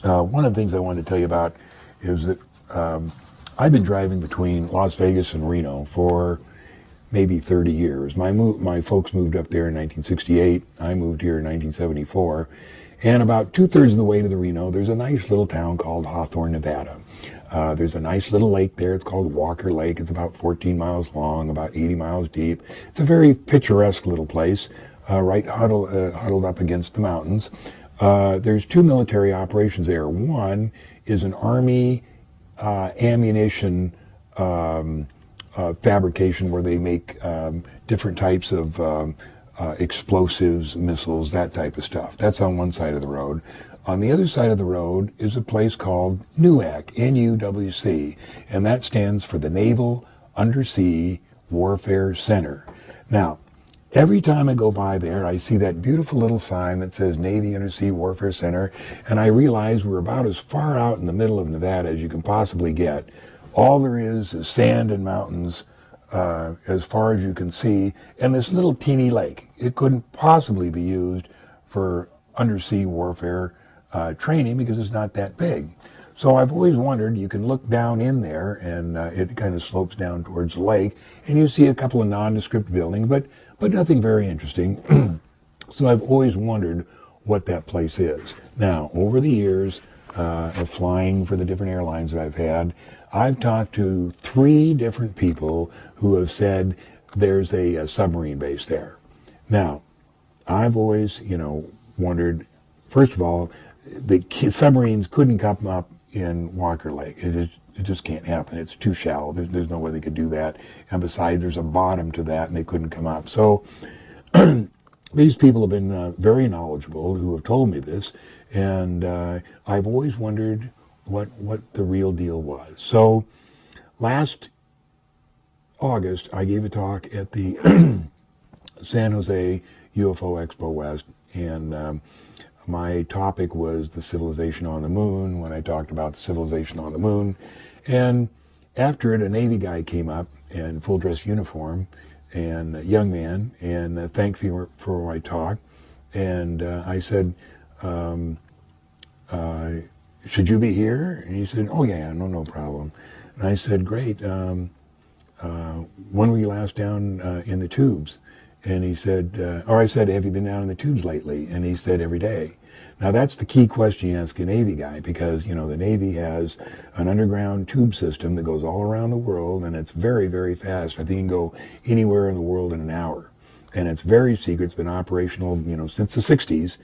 One of the things I wanted to tell you about is that I've been driving between Las Vegas and Reno for maybe 30 years. My folks moved up there in 1968. I moved here in 1974. And about 2/3 of the way to the Reno, there's a nice little town called Hawthorne, Nevada. There's a nice little lake there. It's called Walker Lake. It's about 14 miles long, about 80 miles deep. It's a very picturesque little place, right huddled up against the mountains. There's two military operations there. One is an Army ammunition fabrication where they make different types of explosives, missiles, that type of stuff. That's on one side of the road. On the other side of the road is a place called NUWC, N-U-W-C, and that stands for the Naval Undersea Warfare Center. Now, every time I go by there, I see that beautiful little sign that says Navy Undersea Warfare Center, and I realize we're about as far out in the middle of Nevada as you can possibly get. All there is sand and mountains as far as you can see, and this little teeny lake. It couldn't possibly be used for undersea warfare training because it's not that big. So I've always wondered, you can look down in there, and it kind of slopes down towards the lake, and you see a couple of nondescript buildings, but nothing very interesting. So I've always wondered what that place is. Now, over the years of flying for the different airlines that I've had, I've talked to 3 different people who have said there's a submarine base there. Now, I've always, wondered, first of all, the submarines couldn't come up in Walker Lake. It just can't happen. It's too shallow. There's no way they could do that. And besides, there's a bottom to that, and they couldn't come up. So these people have been very knowledgeable who have told me this, and I've always wondered what the real deal was. So last August, I gave a talk at the San Jose UFO Expo West, and my topic was the civilization on the moon, when I talked about the civilization on the moon. And after it, a Navy guy came up in full dress uniform, and a young man, and thanked me for my talk. And I said, should you be here? And he said, oh yeah, no problem. And I said, great. When were you last down in the tubes? And he said, or I said, have you been down in the tubes lately? And he said, every day. Now that's the key question you ask a Navy guy, because, the Navy has an underground tube system that goes all around the world, and it's very, very fast. I think you can go anywhere in the world in an hour. And it's very secret. It's been operational, since the 60s.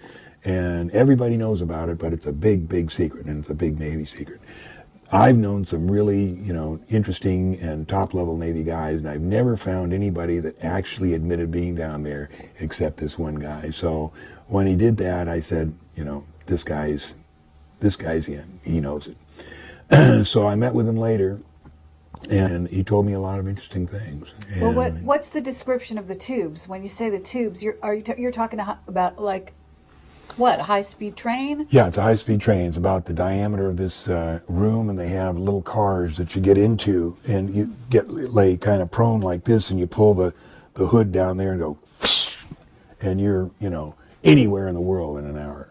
And everybody knows about it, but it's a big, big secret, and it's a big Navy secret. I've known some really, interesting and top-level Navy guys, and I've never found anybody that actually admitted being down there except this one guy. So when he did that, I said, this guy's in. He knows it. So I met with him later, and he told me a lot of interesting things. And well, what's the description of the tubes? When you say the tubes, you're talking about like what, a high-speed train? Yeah, it's a high-speed train. It's about the diameter of this room, and they have little cars that you get into, and you lay kind of prone like this, and you pull the hood down there and go, and you're, anywhere in the world in an hour.